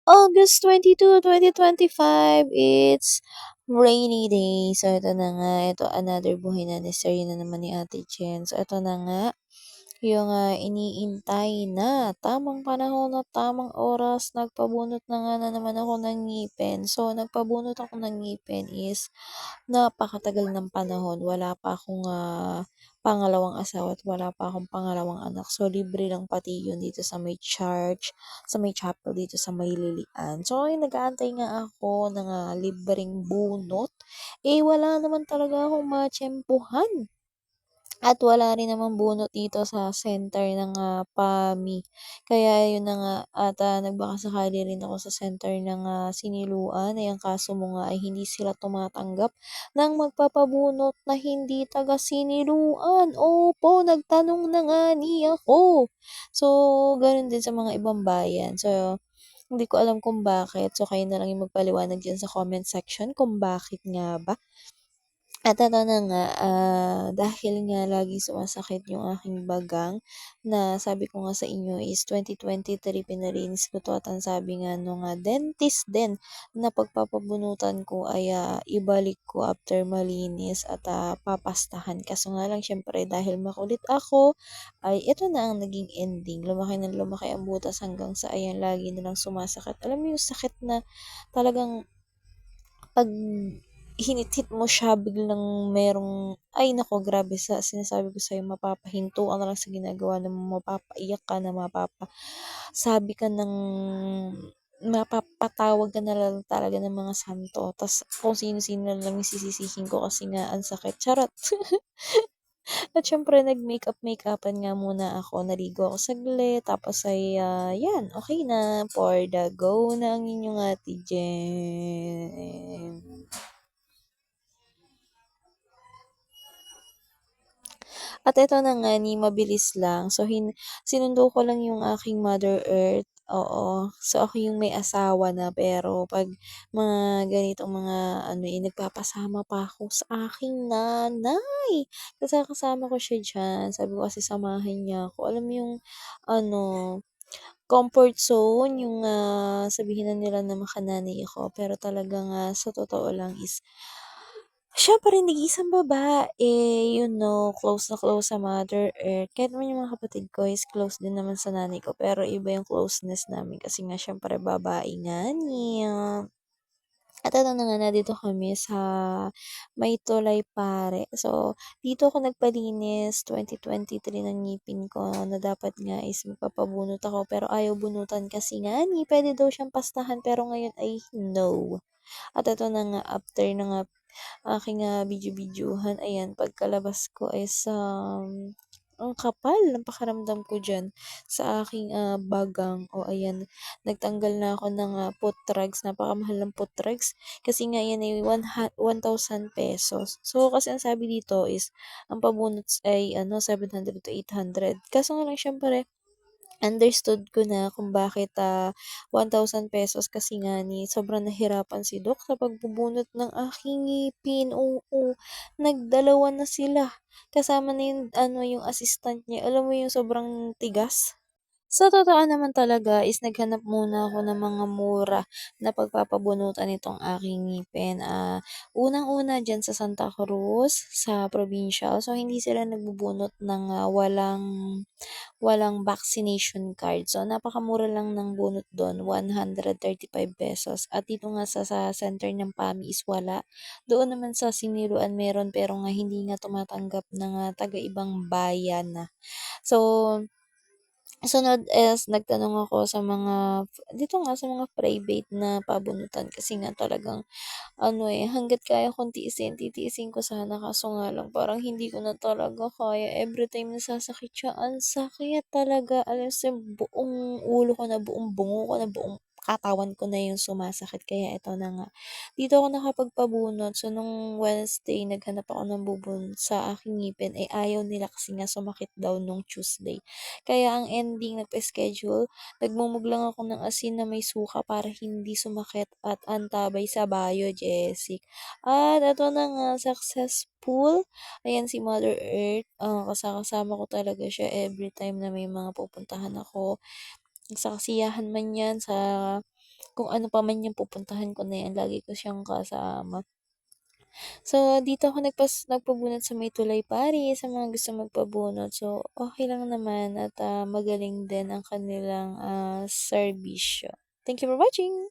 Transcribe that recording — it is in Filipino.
August 22, 2025, it's rainy day. So, ito na nga, ito another buhay na misteryo na naman ni Ate Jen. So, ito na nga, yung iniintay na tamang panahon at tamang oras, nagpabunot na nga na naman ako ng ngipin. So, nagpabunot ako ng ngipin is napakatagal ng panahon. Wala pa akong pangalawang asawa at wala pa akong pangalawang anak. So, libre lang pati yun dito sa may sa may chapel dito sa may Lilian. So, ay nag-aantay nga ako ng libreng bunot. Eh, wala naman talaga akong matsyempuhan. At wala rin namang bunot dito sa center ng PAMI. Kaya yun na nga, at nagbakasakali rin ako sa center ng siniluan. Eh, ang kaso mo nga ay hindi sila tumatanggap ng magpapabunot na hindi taga siniluan. Opo, nagtanong na nga ni ako. So, ganun din sa mga ibang bayan. So, hindi ko alam kung bakit. So, kayo na lang yung magpaliwanag dyan sa comment section kung bakit nga ba. At ito na nga, dahil nga lagi sumasakit yung aking bagang na sabi ko nga sa inyo is 2023 pinalinis ko 'to at ang sabi nga nung dentist din na pagpapabunutan ko ay ibalik ko after malinis at papastahan. Kaso nga lang siyempre dahil makulit ako ay ito na ang naging ending. Lumaki ng lumaki ang butas hanggang sa ayan lagi na lang sumasakit. Alam mo yung sakit na talagang 'pag hinit-hit mo siya biglang merong ay naku grabe sa sinasabi ko sa'yo mapapahinto ka na lang sa ginagawa mo, mapapaiyak ka na, mapapasabi ka ng mapapatawag ka na lang talaga ng mga santo ta's kung sino-sino na lang yung sisisihin ko kasi nga ang sakit, charot. At siyempre nag-makeup-makeupan nga muna ako, naligo ako saglit tapos ay, 'yan okey na for the go na ang inyong Ate Jen. At ito na nga ni mabilis lang. So, sinundo ko lang yung aking Mother Earth, oo. So, ako yung may asawa na pero 'pag mga ganitong mga ano, nagpapasama pa ako sa aking nanay. Kasi kasama ko siya diyan. Sabi ko kasi samahan niya ako. Alam mo yung ano, comfort zone, yung sabihin na nila na makananay ako pero talagang sa totoo lang is siya pa rin nag-iisang babae, you know, close na close sa Mother Earth. Kahit naman yung mga kapatid ko is close din naman sa nanay ko, pero iba yung closeness namin kasi nga siyempre babae nga niya. At ano na nga, nandito kami sa May Tulay Pare. So, dito ako nagpalinis 2023 ng ngipin ko na dapat nga is magpapabunot ako pero ayaw bunutan kasi nga ni pwede daw siyang pastahan pero ngayon ay no. At ito na nga, after na nga aking video-videohan, ayan, pagkalabas ko is, ang kapal ng pakiramdam ko diyan sa aking bagang. O ayan, nagtanggal na ako ng putrags, napakamahal ng putrags. Kasi nga yan ay 1,000 pesos. So, kasi ang sabi dito is, ang pabunuts ay 700 to 800. Kaso nga lang syempre, understood ko na kung bakit 1,000 pesos kasi nga ni sobrang nahirapan si Doc sa pagbubunot ng aking ngipin. Oo, nagdalawa na sila. Kasama na yung yung assistant niya. Alam mo yung sobrang tigas? Sa totoo naman talaga is naghanap muna ako ng mga mura na pagpapabunutan nitong aking ngipin. Unang-una diyan sa Santa Cruz, sa provincial. So, hindi sila nagbubunot ng walang vaccination card. So, napakamura lang ng bunot do'n, 135 pesos. At dito nga sa center ng PAMI is wala. Doon naman sa Siniluan meron pero nga hindi nga tumatanggap ng taga-ibang bayan na. So, sunod is nagtanong ako sa mga dito nga sa mga private na pabunutan kasi nga talagang hangga't kaya kong tiisin, titiisin ko sana kaso nga lang parang hindi ko na talaga kaya everytime nasasakit siya, ang sakit talaga alam sa buong ulo ko na, buong bungo ko na, buong katawan ko na yung sumasakit kaya eto na nga. Dito ako nakapagpabunot so nung Wednesday naghanap ako ng bubunot sa aking ngipin ay ayaw nila kasi nga sumakit daw nung Tuesday. Kaya ang ending nagpa-schedule, nagmumug lang ako ng asin na may suka para hindi sumakit at antabay sa Biogesic. At eto na nga, successful. Ayan si Mother Earth, kasama ko talaga siya every time na may mga pupuntahan ako. Sa kasiyahan man yan, sa kung ano pa man yung pupuntahan ko na yan, lagi ko siyang kasama. So, dito ako nagpabunot sa may Tulay Pari sa mga gustong magpabunot. So, okay lang naman at, magaling din ang kanilang, serbisyo. Thank you for watching.